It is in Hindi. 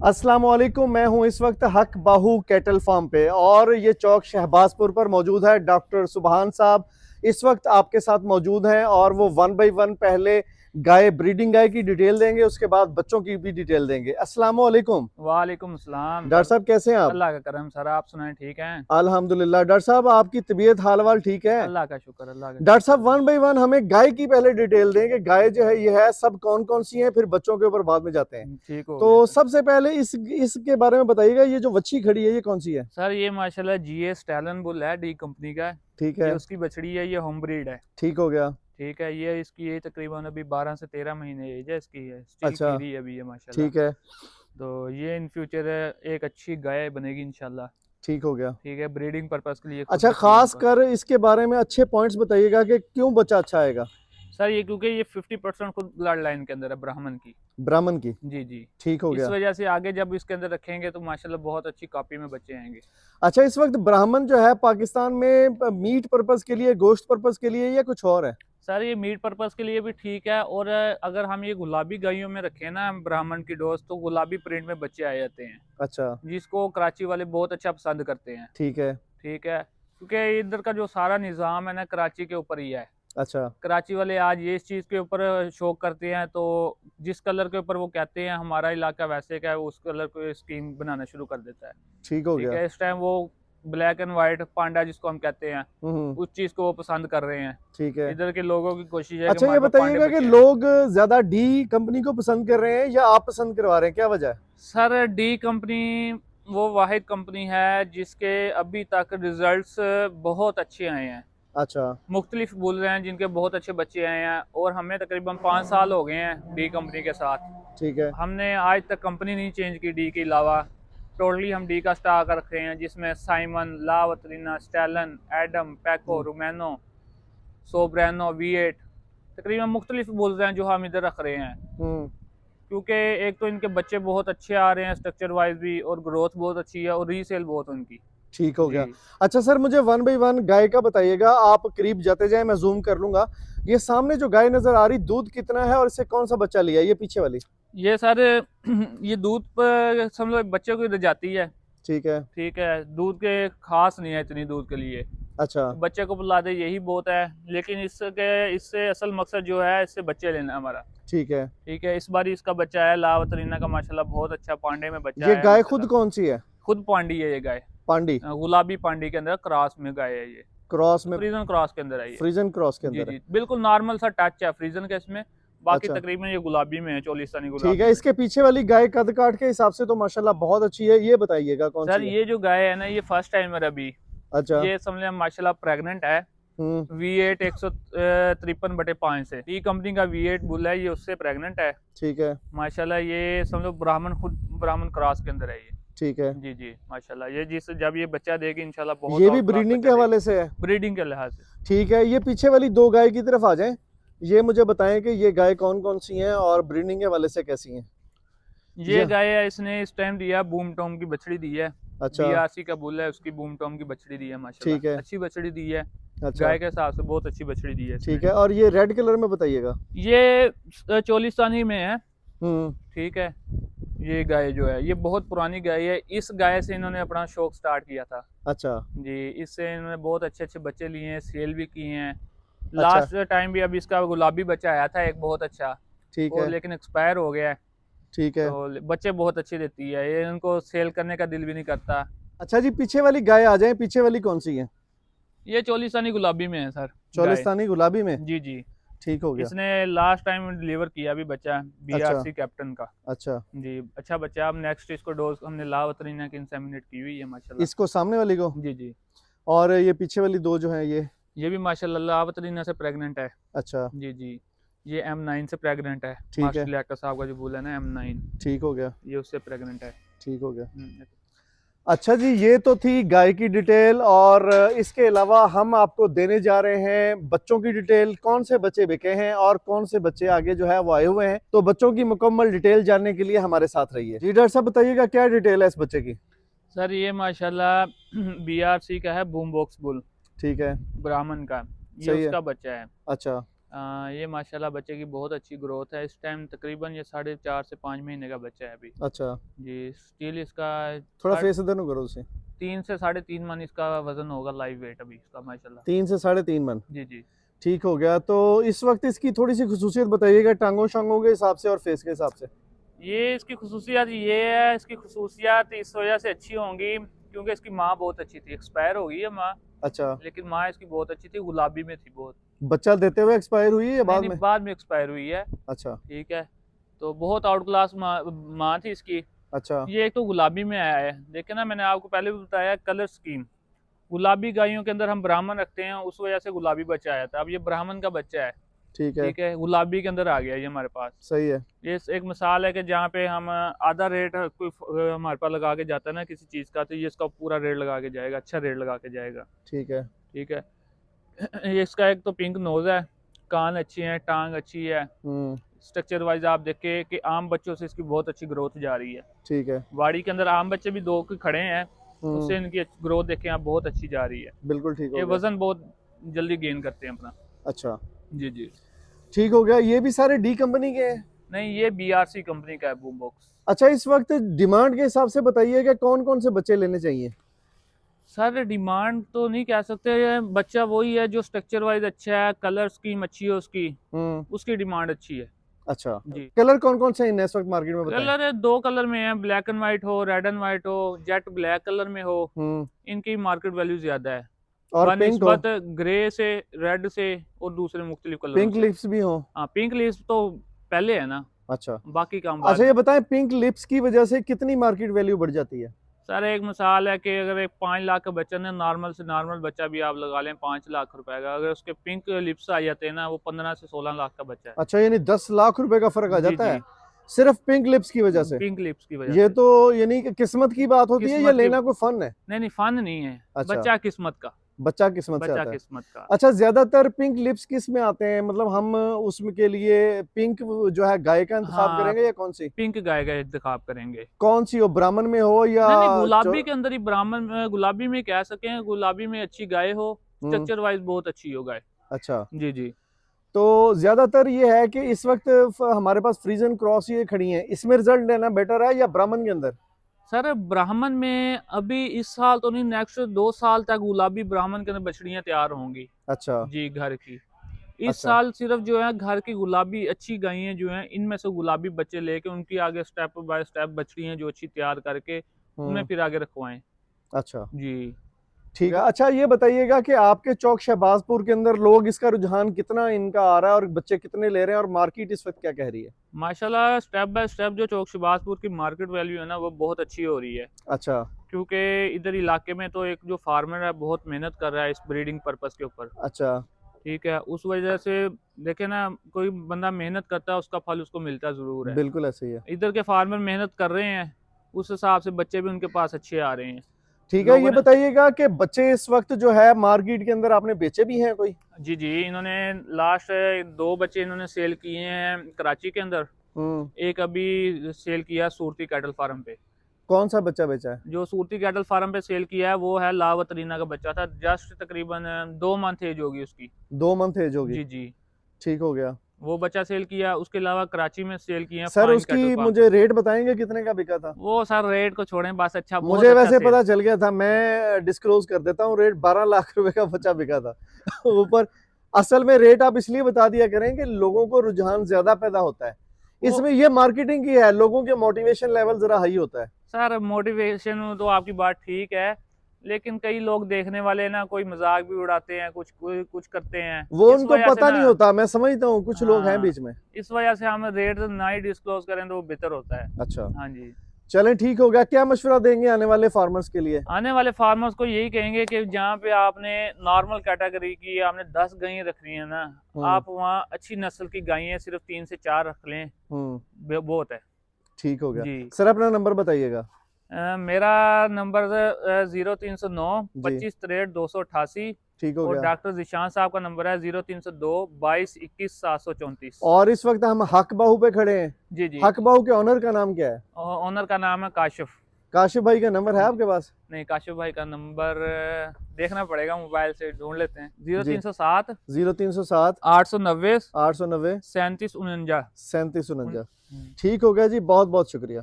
अस्सलाम वालेकुम। मैं हूं इस वक्त हक बाहू कैटल फार्म पे और ये चौक शहबाजपुर पर मौजूद है। डॉक्टर सुबहान साहब इस वक्त आपके साथ मौजूद हैं और वो वन बाय वन पहले गाय ब्रीडिंग गाय की डिटेल देंगे, उसके बाद बच्चों की भी डिटेल देंगे। अस्सलाम वालेकुम। वालेकुम सलाम डॉक्टर सर। साहब कैसे हैं आप? अल्लाह का करम सर, आप सुनाएं ठीक हैं? अल्हम्दुलिल्लाह। डॉक्टर साहब आपकी तबीयत हाल वाल ठीक है? अल्लाह का शुक्र, अल्लाह का डॉक्टर शुक्र। साहब वन बाय वन हमें गाय की पहले डिटेल दें कि गाय जो है ये है सब कौन कौन सी हैं, फिर बच्चों के ऊपर बाद में जाते हैं। ठीक हो तो गया सर। सबसे पहले इसके बारे में बताइएगा, ये जो बच्ची खड़ी है ये कौन सी है? सर ये माशाल्लाह जीए स्टैलन बुल है, डी कंपनी का है। ठीक ये है, उसकी बछड़ी है, ये होम ब्रीड है। ठीक हो गया। ठीक है, ये इसकी एज तकरीबन अभी 12 से 13 महीने एज है इसकी, है स्टिल अच्छा, खीरी है अभी ये माशाल्लाह। ठीक है, तो ये इन फ्यूचर एक अच्छी गाय बनेगी इंशाल्लाह। ठीक हो गया। ठीक है, ब्रीडिंग पर्पस के लिए खुद अच्छा, रखिए खास इनको। कर इसके बारे में अच्छे पॉइंट्स बताइएगा कि क्यों बच्चा अच्छा आएगा। सर ये क्योंकि ये 50% खुद ब्लड लाइन के अंदर है, ब्राह्मण की। ब्राह्मण की। जी जी। ठीक हो इस गया। वजह से आगे जब इसके अंदर रखेंगे तो माशाल्लाह बहुत अच्छी कॉपी में बच्चे आएंगे। अच्छा, इस वक्त ब्राह्मण जो है पाकिस्तान में मीट पर्पस के लिए, गोश्त पर्पस के लिए या कुछ और है? सर ये मीट पर्पस के लिए भी ठीक है, और अगर हम ये गुलाबी गायों में रखें ना ब्राह्मण की डोज, तो गुलाबी प्रिंट में बच्चे आ जाते हैं, अच्छा, जिसको कराची वाले बहुत अच्छा पसंद करते हैं। ठीक है। ठीक है, क्योंकि इधर का जो सारा निज़ाम है ना कराची के ऊपर ही है। अच्छा, कराची वाले आज ये इस चीज़ के ऊपर शौक करते हैं, तो जिस कलर के ऊपर वो कहते हैं हमारा इलाका वैसे का है, वो उस कलर को स्कीम बनाना शुरू कर देता है। ठीक हो ठीक गया। है, इस टाइम वो ब्लैक एंड वाइट पांडा जिसको हम कहते हैं, हम्म, उस चीज़ को वो पसंद कर रहे हैं। ठीक है। इधर के लोगों की कोशिश है कि अच्छा, ये हमारे पास पांडे बताइएगा कि बच्चे हैं। लोग ज्यादा डी कंपनी को पसंद कर रहे हैं या आप पसंद करवा रहे हैं, क्या वजह है? सर डी कंपनी वो वाहिद कंपनी है जिसके अभी तक रिजल्ट्स बहुत अच्छे आए हैं। अच्छा, मुख्तलिफ बोल रहे हैं जिनके बहुत अच्छे बच्चे आए हैं, और हमें तकरीबन 5 साल हो गए हैं डी कंपनी के साथ। ठीक है। हमने आज तक कंपनी नहीं चेंज की डी के अलावा। टोटली हम डी का स्टॉक रखे हैं, जिसमें साइमन, लावतरीना, स्टैलन, एडम, पैको, रोमैनो, सोब्रेनो, वी8, तकरीबन मुख्तलिफ बुल्स हैं जो हम इधर रख रहे हैं। हम्म, क्योंकि एक तो इनके बच्चे बहुत अच्छे आ रहे हैं स्ट्रक्चर वाइज भी, और ग्रोथ बहुत अच्छी है, और रीसेल बहुत उनकी। ठीक हो जी। गया। अच्छा सर, मुझे वन बाय वन गाय का बताइएगा, आप करीब जाते जाए, मैं जूम कर लूंगा। ये सामने जो गाय नजर आ रही, दूध कितना है और इससे कौन सा बच्चा लिया, ये पीछे वाली? ये सर ये दूध पर समझ लो बच्चे को जाती है। ठीक है। ठीक है, दूध के खास नहीं है इतनी दूध के लिए, अच्छा, बच्चे को पिला दे यही बहुत है। लेकिन इससे असल मकसद जो है, इससे बच्चे लेना हमारा। ठीक है। ठीक है, इस बार इसका बच्चा है लावतरीना का, माशाल्लाह बहुत अच्छा पांडे में बच्चा ये है गाय खुद माशाल्लाह। कौन सी है? खुद पांडी है ये गाय, पांडी? गुलाबी पांडी के अंदर क्रॉस में गाय है ये, क्रॉस में? फ्रीजन क्रॉस के अंदर है ये। फ्रीजन क्रॉस के जी अंदर है? जी, बिल्कुल नॉर्मल सा टच है फ्रीजन का इसमें, बाकी अच्छा, तकरीबन ये गुलाबी में है, चोलिस्तानी ठीक गुलाबी है। में। इसके पीछे वाली गाय कद काट के हिसाब से तो माशाल्लाह बहुत अच्छी है, ये बताइएगा कौन सर सी है? ये जो गाय है ना, ये फर्स्ट टाइमर अभी, अच्छा। ये समझ माशाल्लाह प्रेग्नेंट है। V8 153/5 से, ई कंपनी का V8 बुल है, ये उससे प्रेग्नेंट है। ठीक है। माशाल्लाह ये समझो ब्राह्मण, खुद ब्राह्मण क्रॉस के अंदर है ये। ठीक है। जी जी, माशाल्लाह ये जब ये बच्चा देगी इंशाल्लाह बहुत ये भी आउट क्लास ब्रीडिंग के बच्चा हवाले देगी, से है? ब्रीडिंग के लिहाज से। ठीक है। ये पीछे वाली दो गाय की तरफ आ जाएं, ये मुझे बताएं कि ये गाय कौन कौन सी हैं और ब्रीडिंग के हवाले से कैसी हैं। ये गाय है, इसने इस टाइम दिया बूम टॉम की बछड़ी दी है। अच्छा, BRC का बुल है, उसकी बूम टॉम की बछड़ी दी है माशाल्लाह, ठीक है। अच्छी बछड़ी दी है। अच्छा, गाय के हिसाब से बहुत अच्छी बछड़ी दी है इसने। ठीक है। और ये रेड कलर में बताइएगा। ये चोलिस्तानी में है। हम्म, ठीक है, ये गाय जो है ये बहुत पुरानी गाय है, इस गाय से इन्होंने अपना शौक स्टार्ट किया था। अच्छा, जी, इससे इन्होंने बहुत अच्छे अच्छे बच्चे लिए हैं, सेल भी किए हैं। अच्छा, लास्ट टाइम भी अभी इसका गुलाबी बच्चा आया था एक बहुत अच्छा, ठीक और है। लेकिन एक्सपायर हो गया है। ठीक है। तो बच्चे बहुत अच्छे देती है ये, इनको सेल करने का दिल भी नहीं करता। अच्छा जी, पीछे वाली गाय आ जाए, पीछे वाली कौन सी है? ये चोलिस्तानी गुलाबी में है सर, गाय। चोलिस्तानी गुलाबी में? जी जी। ठीक हो गया। इसने लास्ट टाइम डिलीवर किया भी बच्चा, BRC कैप्टन का। अच्छा, जी, अच्छा बच्चा। अब नेक्स्ट इसको डोज हमने लावतरीना की इंसेमिनेट की हुई है माशाल्लाह। इसको सामने वाली को? जी जी। और ये पीछे वाली दो जो हैं ये भी माशाल्लाह लावतरीना से प्रेग्नेंट है। अच्छा, जी जी। ये M9 से प्रेग्नेंट है, ठीक है। मास्टर लियाकत साहब का जो बुल है ना M9, ठीक हो गया। ये उससे प्रेग्नेंट है। ठीक हो गया। हम्म। अच्छा जी, ये तो थी गाय की डिटेल, और इसके अलावा हम आपको देने जा रहे हैं बच्चों की डिटेल, कौन से बच्चे बिके हैं और कौन से बच्चे आगे जो है वो आए हुए हैं। तो बच्चों की मुकम्मल डिटेल जानने के लिए हमारे साथ रहिए। जी डॉक्टर साहब, बताइएगा क्या डिटेल है इस बच्चे की? सर ये माशाल्लाह BRC का है, बूम बॉक्स बुल, ठीक है। ब्राह्मण का, ये सही है। उसका बच्चा है। अच्छा, ये माशाल्लाह बच्चे की बहुत अच्छी ग्रोथ है। इस टाइम तकरीबन ये 4.5 से 5 महीने का बच्चा है अभी। अच्छा, जी, स्टिल इसका थोड़ा फेस इधर नु करो उसे। 3 से 3.5 मन इसका वजन होगा लाइव वेट अभी इसका माशाल्लाह। 3 से 3.5 मन। जी जी। ठीक हो गया। तो इस वक्त इसकी थोड़ी सी खुसूसियत बताइएगा टांगों शांगों के हिसाब से और फेस के हिसाब से। ये इसकी खुसूसियात ये है, इसकी खुसूसियात इस वजह से अच्छी होंगी क्योंकि इसकी माँ बहुत अच्छी थी। एक्सपायर हो गई है माँ, अच्छा, लेकिन माँ इसकी बहुत अच्छी थी, गुलाबी में थी बहुत। बच्चा देते हुए एक्सपायर हुई है या बाद नहीं में? बाद में एक्सपायर हुई है। अच्छा ठीक है, तो बहुत आउट क्लास माँ थी इसकी। अच्छा। ये एक तो गुलाबी में आया है, देखिए ना मैंने आपको पहले भी बताया कलर स्कीम। गुलाबी गायों के अंदर हम ब्राह्मण रखते हैं, उस वजह से गुलाबी बच्चा आया था। अब ये ब्राह्मण का बच्चा है, ठीक है, ठीक है, गुलाबी के अंदर आ गया ये हमारे पास। सही है। ये एक मिसाल है कि जहाँ पे हम आधा रेट कोई हमारे पास लगा के जाता है ना किसी चीज़ का, तो ये इसका पूरा रेट लगा के जाएगा, अच्छा रेट लगा के जाएगा। ठीक है, ठीक है। ये इसका एक तो पिंक नोज है, कान अच्छी है, टांग अच्छी है। स्ट्रक्चर वाइज आप देखें कि आम बच्चों से इसकी बहुत अच्छी ग्रोथ जा रही है। ठीक है, वाड़ी के अंदर आम बच्चे भी 2 खड़े हैं, उससे इनकी ग्रोथ देखें आप बहुत अच्छी जा रही है। बिल्कुल ठीक हो ये गया। वजन बहुत जल्दी गेन करते हैं अपना। अच्छा, जी जी। ठीक हो गया। ये भी सारे डी कंपनी के हैं? नहीं, ये BRC कंपनी का है, बूम बॉक्स। अच्छा, इस वक्त डिमांड के हिसाब से बताइएगा कौन कौन से बच्चे लेने चाहिए? सर डिमांड तो नहीं कह सकते, बच्चा वही है जो स्ट्रक्चर वाइज अच्छा है, कलर स्कीम अच्छी है उसकी, उसकी डिमांड अच्छी है। अच्छा, जी। कलर कौन कौन से हैं इस वक्त मार्केट में बताएं? कलर 2 कलर में है, ब्लैक एंड व्हाइट हो, रेड एंड व्हाइट हो, जेट ब्लैक कलर में हो। इनकी मार्केट वैल्यू ज्यादा है, और पिंक हो? ग्रे से, रेड से और दूसरे मुख्तलिफ कलर। पिंक लिप्स भी हो? हाँ, पिंक लिप्स तो पहले है ना। अच्छा, बाकी काम अच्छा ये बताएं पिंक लिप्स की वजह से कितनी मार्केट वैल्यू बढ़ जाती है? सर एक मिसाल है कि अगर एक 5 लाख का बच्चा ना, नॉर्मल से नॉर्मल बच्चा भी आप लगा लें 5 लाख रुपए का, अगर उसके पिंक लिप्स आ जाते हैं ना, वो 15 से 16 लाख का बच्चा है। अच्छा, यानी 10 लाख रुपए का फर्क आ जी, जाता जी। है सिर्फ पिंक लिप्स की वजह से? पिंक लिप्स की वजह ये से। तो यानी कि किस्मत की बात होती है या किस्मत की- लेना कोई फन है? नहीं फन नहीं है। अच्छा। बच्चा किस्मत का, बच्चा किस्मत से बच्चा आता है। किस्मत का। अच्छा, ज्यादातर पिंक लिप्स किस में आते हैं? मतलब हम उसमें के लिए पिंक जो है गाय का इंतखाब हाँ, करेंगे या कौन सी? पिंक गाय का इंतखाब करेंगे। कौन सी हो, ब्राह्मण में हो या नहीं गुलाबी के अंदर ही, ब्राह्मण गुलाबी में कह सकें, गुलाबी में अच्छी गाय हो, स्ट्रक्चर वाइज बहुत अच्छी हो गाय। अच्छा, जी जी। तो ज्यादातर ये है कि इस वक्त हमारे पास फ्रीजन क्रॉस ये खड़ी हैं, इसमें रिजल्ट लेना बेटर है या ब्राह्मण के अंदर? सर ब्राह्मण में अभी इस साल तो नहीं, नेक्स्ट 2 साल तक गुलाबी ब्राह्मण के अंदर बछड़ियां तैयार होंगी। अच्छा जी, घर की। इस अच्छा। साल सिर्फ जो है घर की गुलाबी अच्छी गायें जो हैं, इनमें से गुलाबी बच्चे लेके उनकी आगे स्टेप बाय स्टेप बछड़ियां जो अच्छी तैयार करके उनमें फिर आगे रखवाएं। अच्छा, जी। ठीक है। अच्छा ये बताइएगा कि आपके चौक शहबाजपुर के अंदर लोग इसका रुझान कितना इनका आ रहा है और बच्चे कितने ले रहे हैं और मार्केट इस वक्त क्या कह रही है? माशाल्लाह स्टेप बाय स्टेप जो चौक शहबाजपुर की मार्केट वैल्यू है ना, वो बहुत अच्छी हो रही है। अच्छा क्योंकि इधर इलाके में तो एक जो फार्मर है बहुत मेहनत कर रहा है इस ब्रीडिंग पर्पस के ऊपर। अच्छा, ठीक है, उस वजह से देखे ना, कोई बंदा मेहनत करता है उसका फल उसको मिलता जरूर है। बिल्कुल ऐसे ही है। इधर के फार्मर मेहनत कर रहे हैं, उस हिसाब से बच्चे भी उनके पास अच्छे आ रहे हैं। ठीक है। ये बताइएगा कि बच्चे इस वक्त जो है मार्केट के अंदर आपने बेचे भी हैं कोई? जी जी, इन्होंने लास्ट 2 बच्चे इन्होंने सेल किए हैं कराची के अंदर। एक अभी सेल किया सूरती कैटल फार्म पे। कौन सा बच्चा बेचा है? जो सूरती कैटल फार्म पे सेल किया है वो है लावतरीना का बच्चा था, जस्ट तकरीबन 2 मंथ एज होगी उसकी। 2 मंथ एज होगी? जी जी। ठीक हो गया। वो बच्चा सेल किया, उसके अलावा कराची में सेल किया। सर उसकी मुझे रेट बताएंगे कितने का बिका था? वो सर रेट को छोड़ें, बस अच्छा मुझे वैसे पता चल गया था, मैं डिस्क्लोज कर देता हूँ, रेट 12 लाख रुपए का बच्चा बिका था ऊपर। असल में रेट आप इसलिए बता दिया करें कि लोगों को रुझान ज्यादा पैदा होता है इसमें। ये मार्केटिंग की है, लोगों के मोटिवेशन लेवल जरा हाई होता है। सर मोटिवेशन तो आपकी बात ठीक है, लेकिन कई लोग देखने वाले ना कोई मजाक भी उड़ाते हैं, कुछ करते हैं, वो उनको पता नहीं होता, मैं समझता हूँ, कुछ लोग हैं बीच में। इस वजह से हम रेट ना ही डिस्क्लोज करें तो वो बेहतर होता है। अच्छा हाँ जी, चलें ठीक हो गया। क्या मशवरा देंगे आने वाले फार्मर्स के लिए? आने वाले फार्मर्स को यही कहेंगे कि जहाँ पे आपने नॉर्मल कैटेगरी की आपने 10 गायें रखनी है ना, आप वहाँ अच्छी नस्ल की गायें सिर्फ 3 से 4 रख लें, बहुत है। ठीक हो गया जी। सर, अपना नंबर बताइएगा। मेरा नंबर 0309 25 63 288। ठीक हो और गया। डॉक्टर जिशान साहब का नंबर है 0302 22 21 734। और इस वक्त हम हक बाहू पे खड़े हैं। जी जी। हक बाहू के ऑनर का नाम क्या है? ओनर का नाम है काशिफ। काशिफ भाई का नंबर है आपके पास? नहीं, काशिफ भाई का नंबर देखना पड़ेगा, मोबाइल से ढूंढ लेते हैं। 0307 0307 890 890 3749। 3749। ठीक हो गया जी, बहुत बहुत शुक्रिया।